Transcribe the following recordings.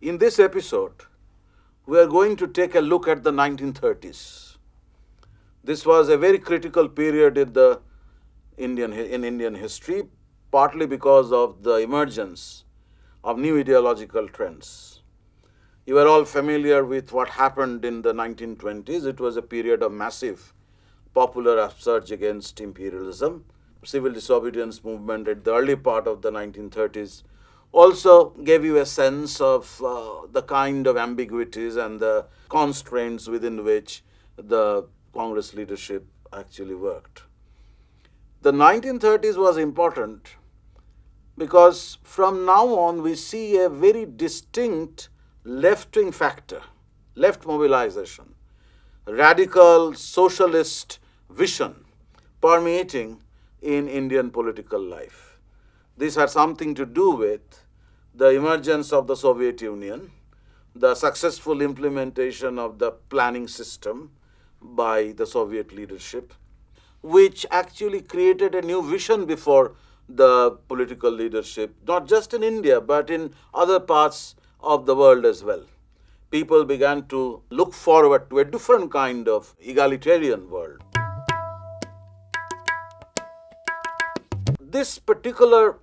In this episode, we are going to take a look at the 1930s. This was a very critical period in Indian history, partly because of the emergence of new ideological trends. You are all familiar with what happened in the 1920s. It was a period of massive popular upsurge against imperialism. Civil disobedience movement at the early part of the 1930s also gave you a sense of the kind of ambiguities and the constraints within which the Congress leadership actually worked. The 1930s was important because from now on we see a very distinct left-wing factor, left mobilization, radical socialist vision permeating in Indian political life. This had something to do with the emergence of the Soviet Union, the successful implementation of the planning system by the Soviet leadership, which actually created a new vision before the political leadership, not just in India, but in other parts of the world as well. People began to look forward to a different kind of egalitarian world. This particular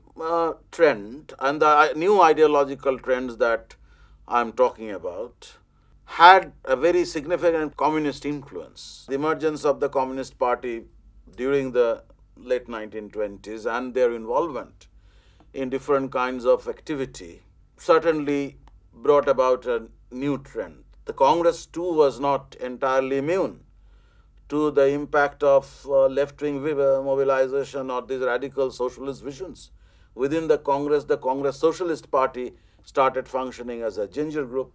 trend and the new ideological trends that I'm talking about had a very significant communist influence. The emergence of the Communist Party during the late 1920s and their involvement in different kinds of activity certainly brought about a new trend. The Congress too was not entirely immune to the impact of left-wing mobilization or these radical socialist visions. Within the Congress Socialist Party started functioning as a ginger group.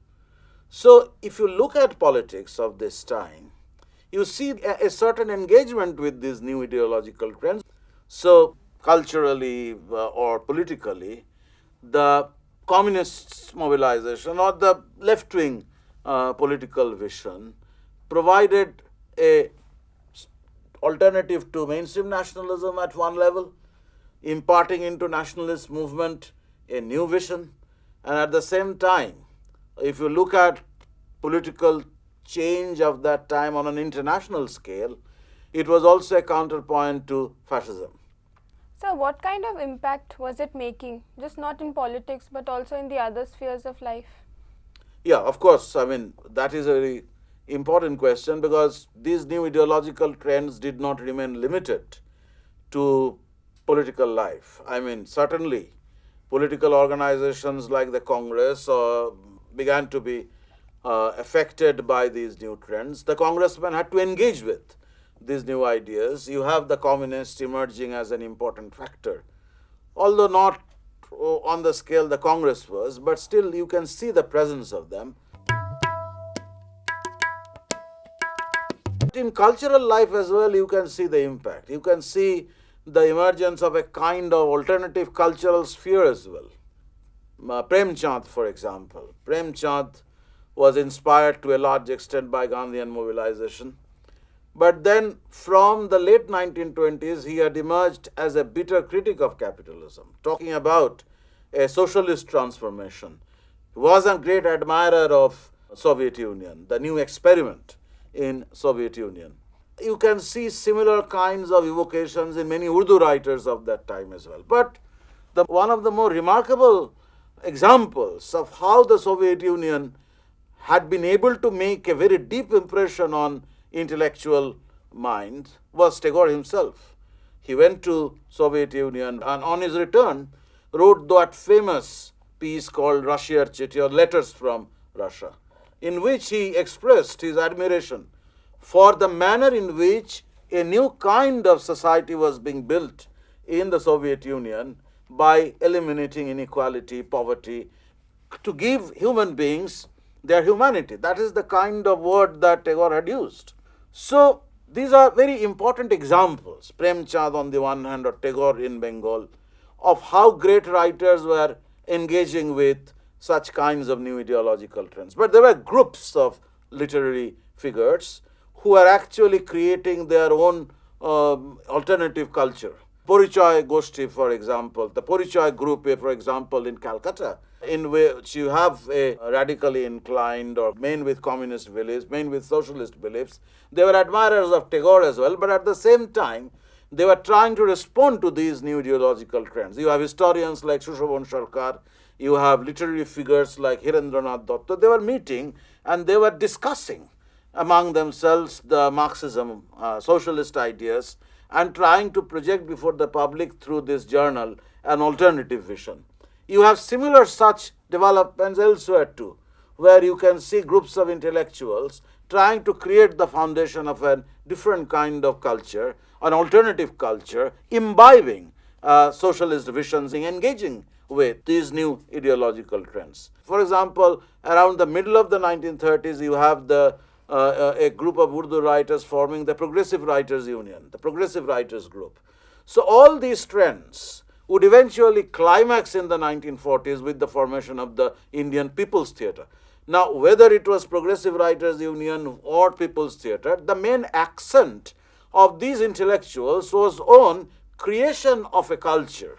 So if you look at politics of this time, you see a certain engagement with these new ideological trends. So culturally or politically, the communist mobilization or the left-wing political vision provided a alternative to mainstream nationalism at one level, imparting into nationalist movement a new vision. And at the same time, if you look at political change of that time on an international scale, it was also a counterpoint to fascism. So what kind of impact was it making, just not in politics but also in the other spheres of life? Yeah, of course. I mean, that is a very important question because these new ideological trends did not remain limited to political life. I mean, certainly political organizations like the Congress began to be affected by these new trends. The congressmen had to engage with these new ideas. You have the communists emerging as an important factor, although not on the scale the Congress was, but still you can see the presence of them. In cultural life as well, you can see the impact. You can see the emergence of a kind of alternative cultural sphere as well. Prem Chand, for example. Prem Chand was inspired to a large extent by Gandhian mobilization. But then from the late 1920s, he had emerged as a bitter critic of capitalism, talking about a socialist transformation. He was a great admirer of Soviet Union, the new experiment in Soviet Union. You can see similar kinds of evocations in many Urdu writers of that time as well. But one of the more remarkable examples of how the Soviet Union had been able to make a very deep impression on intellectual minds was Tagore himself. He went to Soviet Union and on his return wrote that famous piece called Russia Chithi, or Letters from Russia, in which he expressed his admiration for the manner in which a new kind of society was being built in the Soviet Union by eliminating inequality, poverty, to give human beings their humanity. That is the kind of word that Tagore had used. So these are very important examples, Prem Chand on the one hand or Tagore in Bengal, of how great writers were engaging with such kinds of new ideological trends. But there were groups of literary figures who are actually creating their own alternative culture. Porichoy Goshti, for example, the Porichoy group, for example, in Calcutta, in which you have a radically inclined or men with communist beliefs, men with socialist beliefs. They were admirers of Tagore as well, but at the same time, they were trying to respond to these new ideological trends. You have historians like Sushobhan Sarkar, you have literary figures like Hirendranath Dutta. They were meeting and they were discussing among themselves the Marxism, socialist ideas, and trying to project before the public through this journal an alternative vision. You have similar such developments elsewhere too, where you can see groups of intellectuals trying to create the foundation of a different kind of culture, an alternative culture, imbibing socialist visions, engaging with these new ideological trends. For example, around the middle of the 1930s, you have a group of Urdu writers forming the Progressive Writers Union, the Progressive Writers Group. So all these trends would eventually climax in the 1940s with the formation of the Indian People's Theatre. Now, whether it was Progressive Writers Union or People's Theatre, the main accent of these intellectuals was on creation of a culture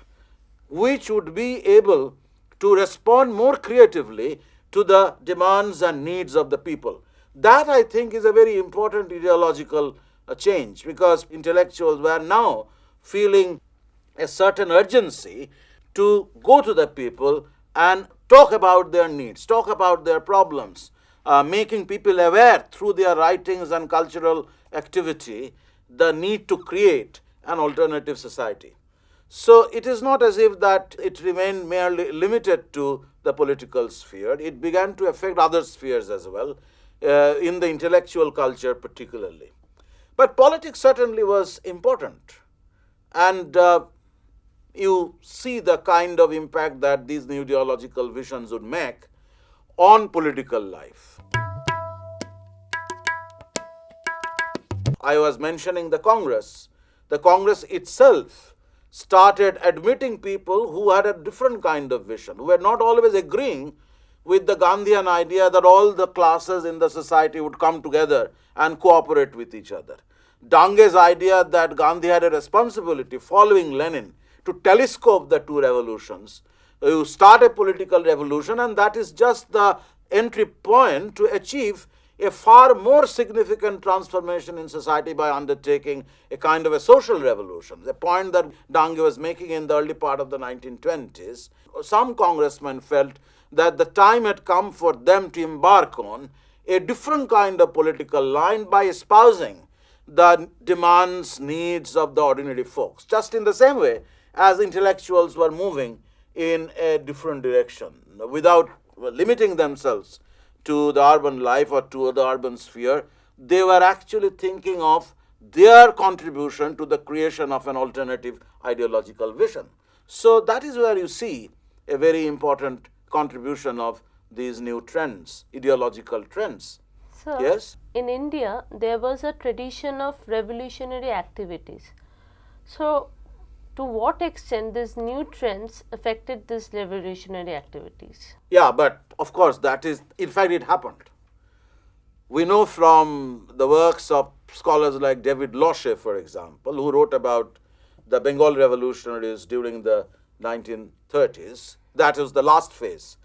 which would be able to respond more creatively to the demands and needs of the people. That, I think, is a very important ideological change, because intellectuals were now feeling a certain urgency to go to the people and talk about their needs, talk about their problems, making people aware through their writings and cultural activity the need to create an alternative society. So it is not as if that it remained merely limited to the political sphere. It began to affect other spheres as well, in the intellectual culture particularly. But politics certainly was important, and you see the kind of impact that these new ideological visions would make on political life. I was mentioning the Congress. The Congress itself started admitting people who had a different kind of vision, who were not always agreeing with the Gandhian idea that all the classes in the society would come together and cooperate with each other. Dange's idea that Gandhi had a responsibility, following Lenin, to telescope the two revolutions. You start a political revolution, and that is just the entry point to achieve a far more significant transformation in society by undertaking a kind of a social revolution. The point that Dange was making in the early part of the 1920s, some congressmen felt that the time had come for them to embark on a different kind of political line by espousing the demands, needs of the ordinary folks, just in the same way as intellectuals were moving in a different direction, without limiting themselves to the urban life or to the urban sphere. They were actually thinking of their contribution to the creation of an alternative ideological vision. So that is where you see a very important contribution of these new trends, ideological trends. Sir, Yes? in India, there was a tradition of revolutionary activities. So, to what extent these new trends affected these revolutionary activities? Yeah, but of course that is, in fact, it happened. We know from the works of scholars like David Loshe, for example, who wrote about the Bengal revolutionaries during the 1930s, that was the last phase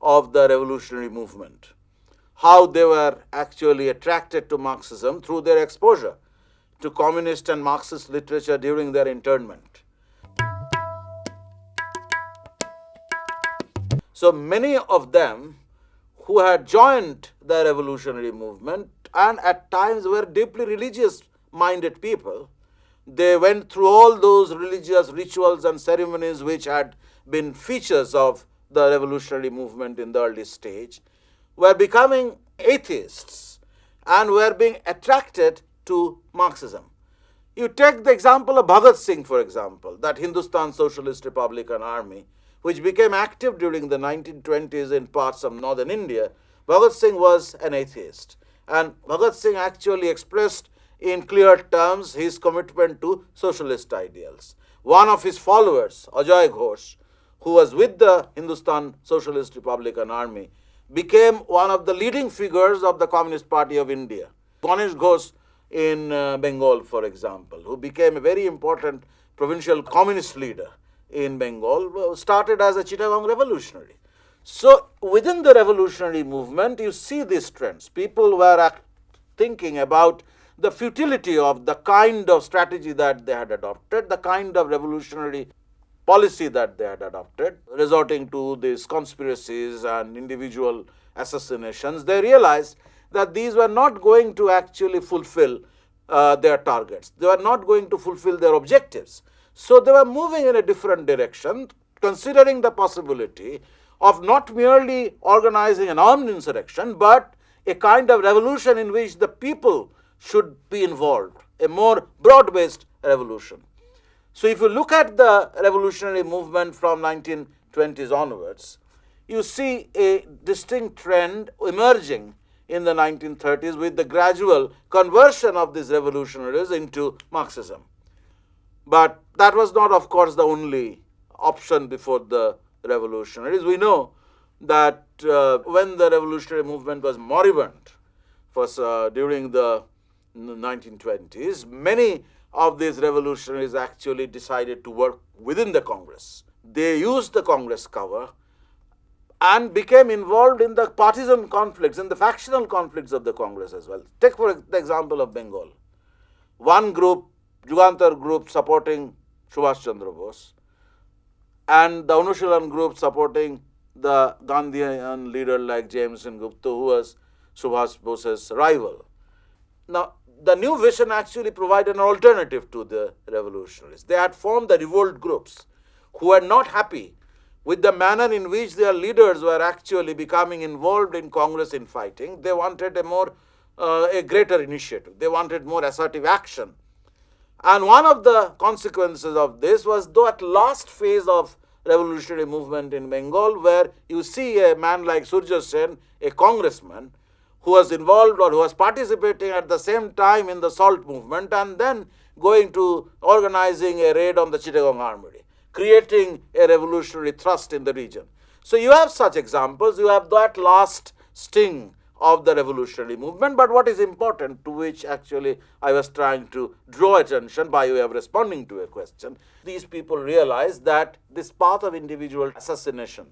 of the revolutionary movement, how they were actually attracted to Marxism through their exposure to communist and Marxist literature during their internment. So many of them who had joined the revolutionary movement and at times were deeply religious-minded people, they went through all those religious rituals and ceremonies which had been features of the revolutionary movement in the early stage, were becoming atheists and were being attracted to Marxism. You take the example of Bhagat Singh, for example, that Hindustan Socialist Republican Army, which became active during the 1920s in parts of northern India. Bhagat Singh was an atheist, and Bhagat Singh actually expressed in clear terms his commitment to socialist ideals. One of his followers, Ajay Ghosh, who was with the Hindustan Socialist Republican Army, became one of the leading figures of the Communist Party of India. Ganesh Ghosh in Bengal, for example, who became a very important provincial communist leader in Bengal, started as a Chittagong revolutionary. So within the revolutionary movement, you see these trends. People were thinking about the futility of the kind of strategy that they had adopted, the kind of revolutionary policy that they had adopted, resorting to these conspiracies and individual assassinations. They realized that these were not going to actually fulfill their targets. They were not going to fulfill their objectives. So they were moving in a different direction, considering the possibility of not merely organizing an armed insurrection, but a kind of revolution in which the people should be involved, a more broad-based revolution. So if you look at the revolutionary movement from 1920s onwards, you see a distinct trend emerging in the 1930s with the gradual conversion of these revolutionaries into Marxism. But that was not, of course, the only option before the revolutionaries. We know that when the revolutionary movement was moribund, during the 1920s, many of these revolutionaries actually decided to work within the Congress. They used the Congress cover and became involved in the partisan conflicts, in the factional conflicts of the Congress as well. Take for the example of Bengal. One group, Jugantar group, supporting Subhash Chandra Bose, and the Anushilan group supporting the Gandhian leader like James N. Gupta, who was Subhash Bose's rival. Now, the new vision actually provided an alternative to the revolutionaries. They had formed the revolt groups who were not happy with the manner in which their leaders were actually becoming involved in Congress in fighting. They wanted a greater initiative. They wanted more assertive action. And one of the consequences of this was that last phase of revolutionary movement in Bengal, where you see a man like Surya Sen, a congressman, who was involved or who was participating at the same time in the SALT movement and then going to organizing a raid on the Chittagong Armory, creating a revolutionary thrust in the region. So you have such examples, you have that last sting of the revolutionary movement. But what is important, to which actually I was trying to draw attention by way of responding to a question, these people realized that this path of individual assassination,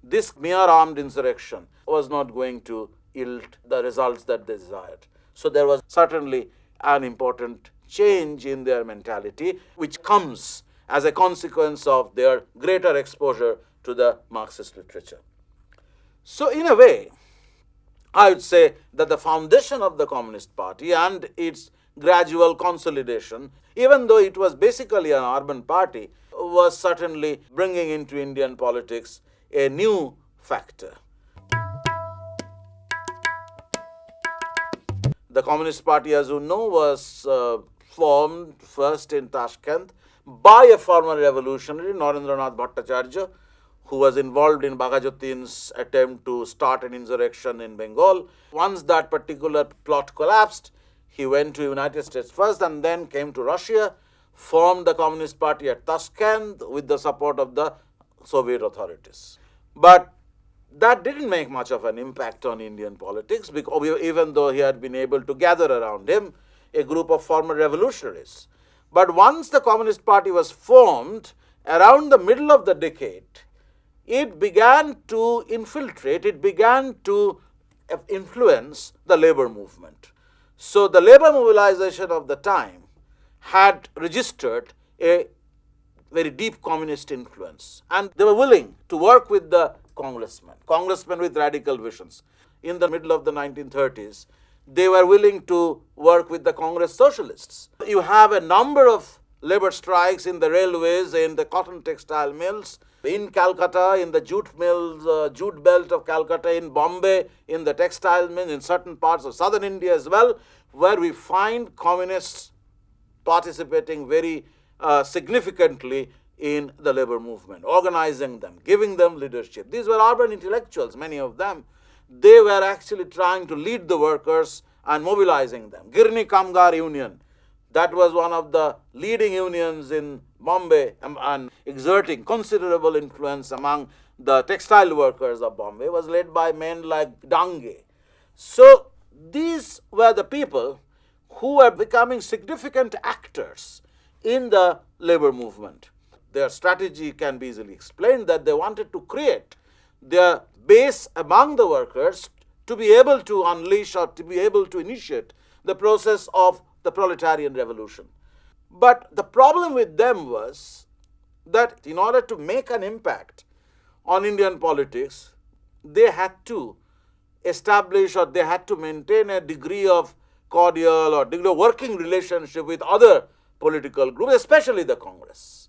this mere armed insurrection, was not going to yield the results that they desired. So there was certainly an important change in their mentality, which comes as a consequence of their greater exposure to the Marxist literature. So in a way, I would say that the foundation of the Communist Party and its gradual consolidation, even though it was basically an urban party, was certainly bringing into Indian politics a new factor. The Communist Party, as you know, was formed first in Tashkent by a former revolutionary, Manabendranath Roy, who was involved in Baghajuddin's attempt to start an insurrection in Bengal. Once that particular plot collapsed, he went to the United States first and then came to Russia, formed the Communist Party at Tashkent with the support of the Soviet authorities. But that didn't make much of an impact on Indian politics, because even though he had been able to gather around him a group of former revolutionaries. But once the Communist Party was formed, around the middle of the decade, it began to infiltrate, it began to influence the labor movement. So the labor mobilization of the time had registered a very deep communist influence, and they were willing to work with the congressmen with radical visions. In the middle of the 1930s, they were willing to work with the Congress socialists. You have a number of labor strikes in the railways, in the cotton textile mills, in Calcutta, in the jute mills, jute belt of Calcutta, in Bombay, in the textile mills, in certain parts of southern India as well, where we find communists participating very significantly in the labor movement, organizing them, giving them leadership. These were urban intellectuals, many of them. They were actually trying to lead the workers and mobilizing them. Girni Kamgar Union, that was one of the leading unions in Bombay and exerting considerable influence among the textile workers of Bombay, was led by men like Dange. So these were the people who were becoming significant actors in the labor movement. Their strategy can be easily explained that they wanted to create their base among the workers to be able to unleash or to be able to initiate the process of the proletarian revolution. But the problem with them was that in order to make an impact on Indian politics, they had to establish or they had to maintain a degree of cordial or degree of working relationship with other political groups, especially the Congress.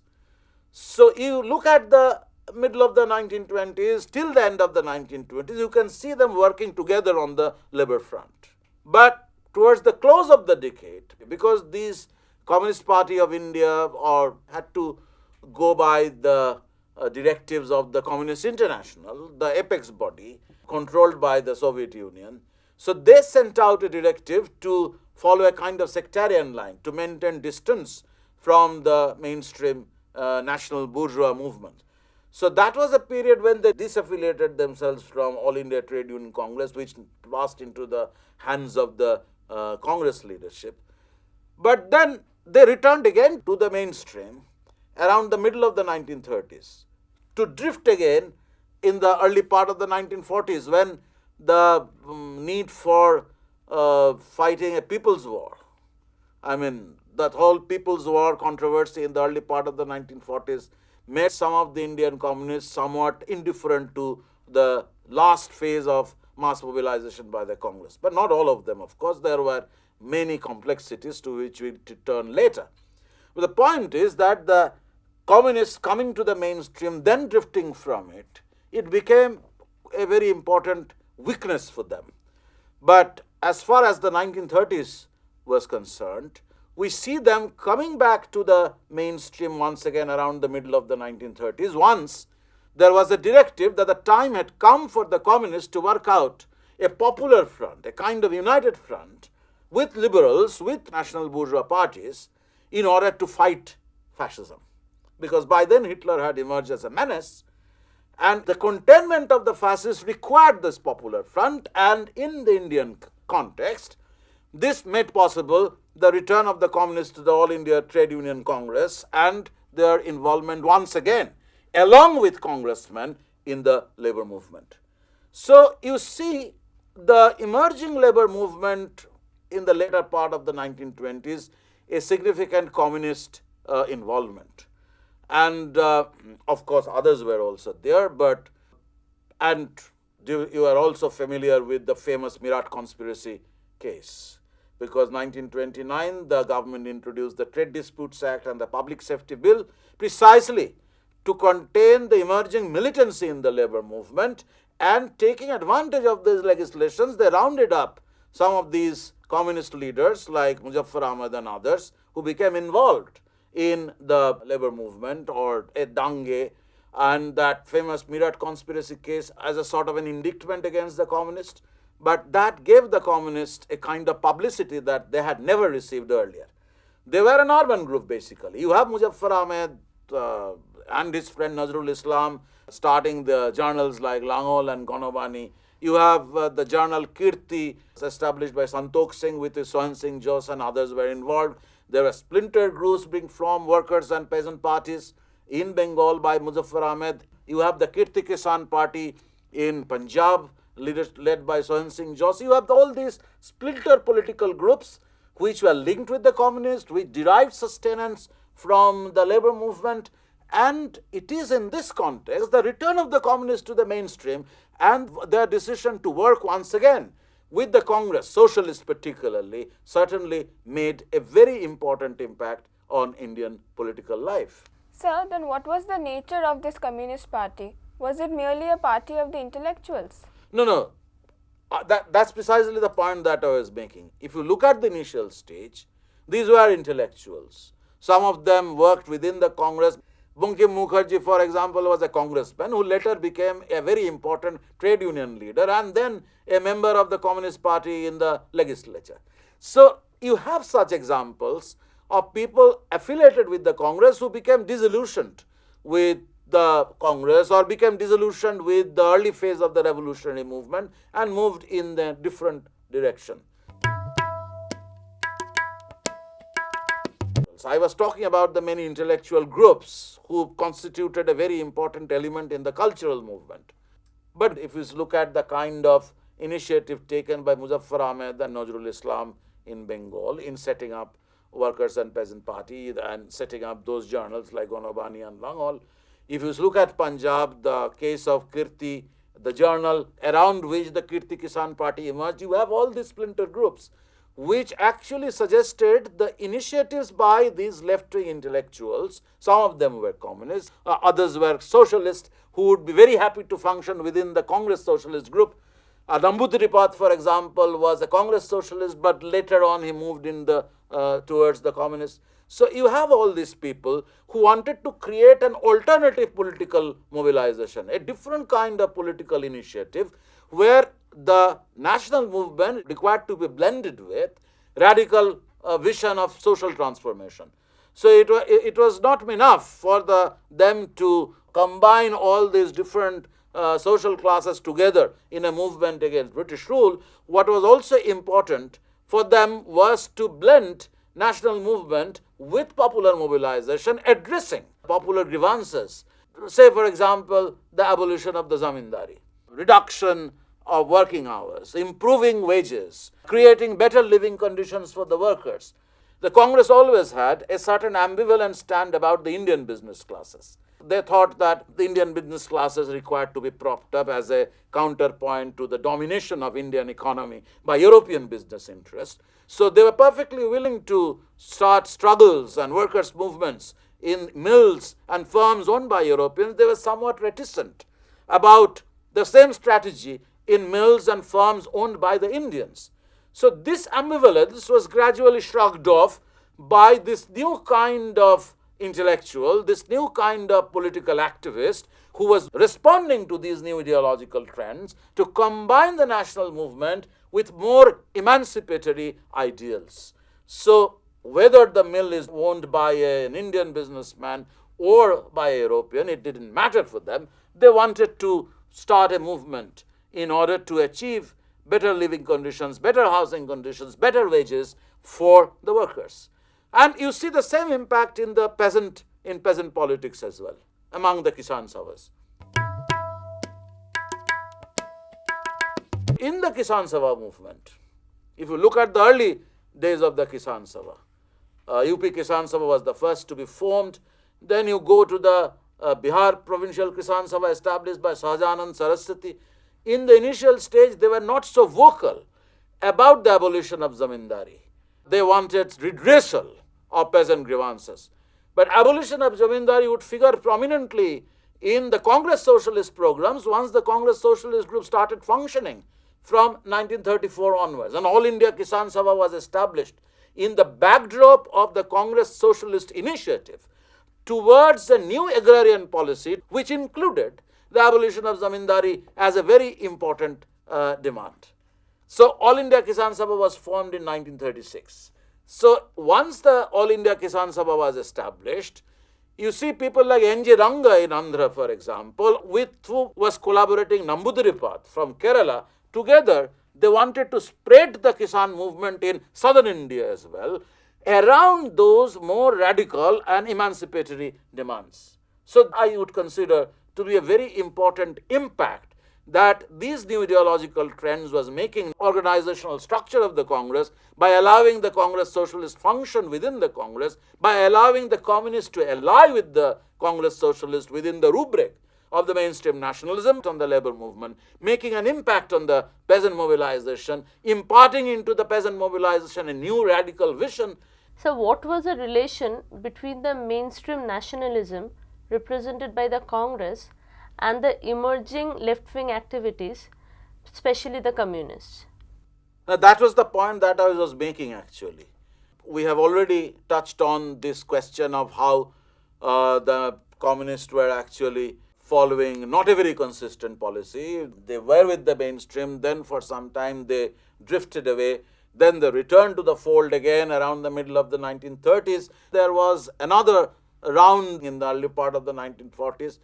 So you look at the middle of the 1920s till the end of the 1920s, you can see them working together on the labor front. But towards the close of the decade, because these Communist Party of India had to go by the directives of the Communist International, the apex body controlled by the Soviet Union. So they sent out a directive to follow a kind of sectarian line, to maintain distance from the mainstream national bourgeois movement. So that was a period when they disaffiliated themselves from All India Trade Union Congress, which passed into the hands of the Congress leadership. But then they returned again to the mainstream around the middle of the 1930s, to drift again in the early part of the 1940s when the need for fighting a people's war, I mean, that whole people's war controversy in the early part of the 1940s made some of the Indian communists somewhat indifferent to the last phase of mass mobilization by the Congress. But not all of them, of course. There were many complexities to which we return later. But the point is that the communists coming to the mainstream, then drifting from it, it became a very important weakness for them. But as far as the 1930s was concerned, we see them coming back to the mainstream once again around the middle of the 1930s. Once there was a directive that the time had come for the communists to work out a popular front, a kind of united front with liberals, with national bourgeois parties, in order to fight fascism. Because by then Hitler had emerged as a menace, and the containment of the fascists required this popular front, and in the Indian context, this made possible the return of the communists to the All India Trade Union Congress and their involvement once again, along with congressmen, in the labor movement. So you see the emerging labor movement in the later part of the 1920s, a significant communist involvement. And of course others were also there, and you are also familiar with the famous Meerut conspiracy case, because 1929 the government introduced the Trade Disputes Act and the Public Safety Bill precisely to contain the emerging militancy in the labor movement, and taking advantage of these legislations, they rounded up some of these communist leaders like Muzaffar Ahmad and others who became involved in the labor movement or a dange, and that famous Meerut conspiracy case as a sort of an indictment against the communists. But that gave the communists a kind of publicity that they had never received earlier. They were an urban group basically. You have Muzaffar Ahmed and his friend Nazrul Islam starting the journals like Langol and Gonobani. You have the journal Kirti established by Santokh Singh with his Sohan Singh Jose, and others were involved. There were splinter groups being formed, workers and peasant parties in Bengal by Muzaffar Ahmed. You have the Kirti Kisan Party in Punjab, led by Sohan Singh Jose. You have all these splinter political groups which were linked with the communists, which derived sustenance from the labor movement. And it is in this context, the return of the communists to the mainstream and their decision to work once again with the Congress, socialists particularly, certainly made a very important impact on Indian political life. Sir, then what was the nature of this Communist Party? Was it merely a party of the intellectuals? No. That's precisely the point that I was making. If you look at the initial stage, these were intellectuals. Some of them worked within the Congress. Bankim Mukherjee, for example, was a congressman who later became a very important trade union leader and then a member of the Communist Party in the legislature. So you have such examples of people affiliated with the Congress who became disillusioned with the Congress or became disillusioned with the early phase of the revolutionary movement and moved in a different direction. intellectuals. I was talking about the many intellectual groups who constituted a very important element in the cultural movement. But if you look at the kind of initiative taken by Muzaffar Ahmed and Nazrul Islam in Bengal in setting up Workers and Peasant Party and setting up those journals like Gonobani and Langhol, if you look at Punjab, the case of Kirti, the journal around which the Kirti Kisan Party emerged, you have all these splinter groups which actually suggested the initiatives by these left-wing intellectuals. Some of them were communists, others were socialists who would be very happy to function within the Congress socialist group. Namboodiripad, for example, was a Congress socialist, but later on he moved in towards the communists. So you have all these people who wanted to create an alternative political mobilization, a different kind of political initiative where the national movement required to be blended with radical vision of social transformation. So it was not enough for them to combine all these different social classes together in a movement against British rule. What was also important for them was to blend national movement with popular mobilization, addressing popular grievances. Say, for example, the abolition of the zamindari, reduction of working hours, improving wages, creating better living conditions for the workers. The Congress always had a certain ambivalent stand about the Indian business classes. They thought that the Indian business classes required to be propped up as a counterpoint to the domination of Indian economy by European business interests. So they were perfectly willing to start struggles and workers' movements in mills and firms owned by Europeans. They were somewhat reticent about the same strategy in mills and firms owned by the Indians. So this ambivalence was gradually shrugged off by this new kind of intellectual, this new kind of political activist who was responding to these new ideological trends to combine the national movement with more emancipatory ideals. So whether the mill is owned by an Indian businessman or by a European, it didn't matter for them. They wanted to start a movement in order to achieve better living conditions, better housing conditions, better wages for the workers. And you see the same impact in peasant politics as well, among the Kisan Sabhas. In the Kisan Sabha movement, if you look at the early days of the Kisan Sabha, UP Kisan Sabha was the first to be formed. Then you go to the Bihar Provincial Kisan Sabha established by Shahjahanand Saraswati. In the initial stage, they were not so vocal about the abolition of zamindari. They wanted redressal of peasant grievances. But abolition of zamindari would figure prominently in the Congress socialist programs once the Congress socialist group started functioning from 1934 onwards. An All India Kisan Sabha was established in the backdrop of the Congress socialist initiative towards a new agrarian policy, which included the abolition of zamindari as a very important demand. So All India Kisan Sabha was formed in 1936. So once the All India Kisan Sabha was established, you see people like N.G. Ranga in Andhra, for example, with who was collaborating Namboodiripad from Kerala. Together, they wanted to spread the Kisan movement in southern India as well around those more radical and emancipatory demands. So I would consider to be a very important impact that these new ideological trends was making organizational structure of the Congress by allowing the Congress socialist function within the Congress, by allowing the communists to ally with the Congress socialists within the rubric of the mainstream nationalism on the labor movement, making an impact on the peasant mobilization, imparting into the peasant mobilization a new radical vision. So what was the relation between the mainstream nationalism represented by the Congress and the emerging left-wing activities, especially the communists? Now that was the point that I was making actually. We have already touched on this question of how the communists were actually following not a very consistent policy. They were with the mainstream, then for some time they drifted away, then they returned to the fold again around the middle of the 1930s. There was another round in the early part of the 1940s.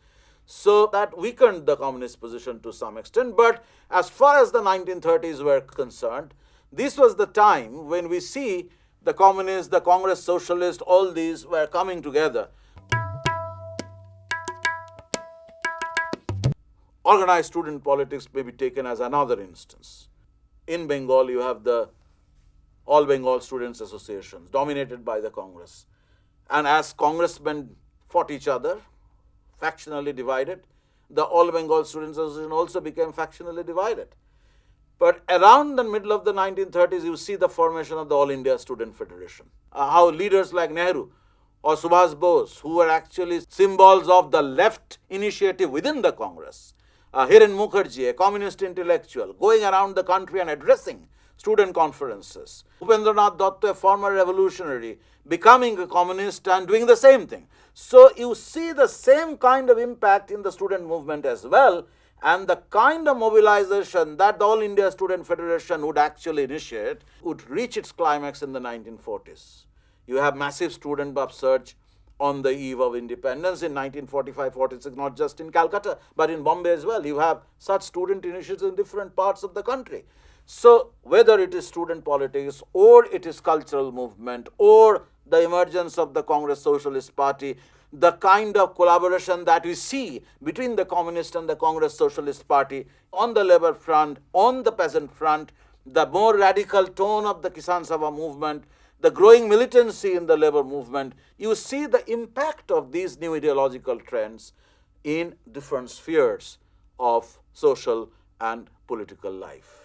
So that weakened the communist position to some extent. But as far as the 1930s were concerned, this was the time when we see the communists, the Congress socialists, all these were coming together. Organized student politics may be taken as another instance. In Bengal, you have the All Bengal Students Associations, dominated by the Congress. And as congressmen fought each other, factionally divided, the All Bengal Students Association also became factionally divided. But around the middle of the 1930s, you see the formation of the All India Student Federation. How leaders like Nehru or Subhash Bose, who were actually symbols of the left initiative within the Congress, Hiren Mukherjee, a communist intellectual, going around the country and addressing student conferences. Manabendranath Roy, a former revolutionary, becoming a communist and doing the same thing. So you see the same kind of impact in the student movement as well, and the kind of mobilization that the All India Student Federation would actually initiate would reach its climax in the 1940s. You have massive student upsurge on the eve of independence in 1945-46, not just in Calcutta, but in Bombay as well. You have such student initiatives in different parts of the country. So whether it is student politics or it is cultural movement or the emergence of the Congress Socialist Party, the kind of collaboration that we see between the Communist and the Congress Socialist Party on the labor front, on the peasant front, the more radical tone of the Kisan Sabha movement, the growing militancy in the labor movement, you see the impact of these new ideological trends in different spheres of social and political life.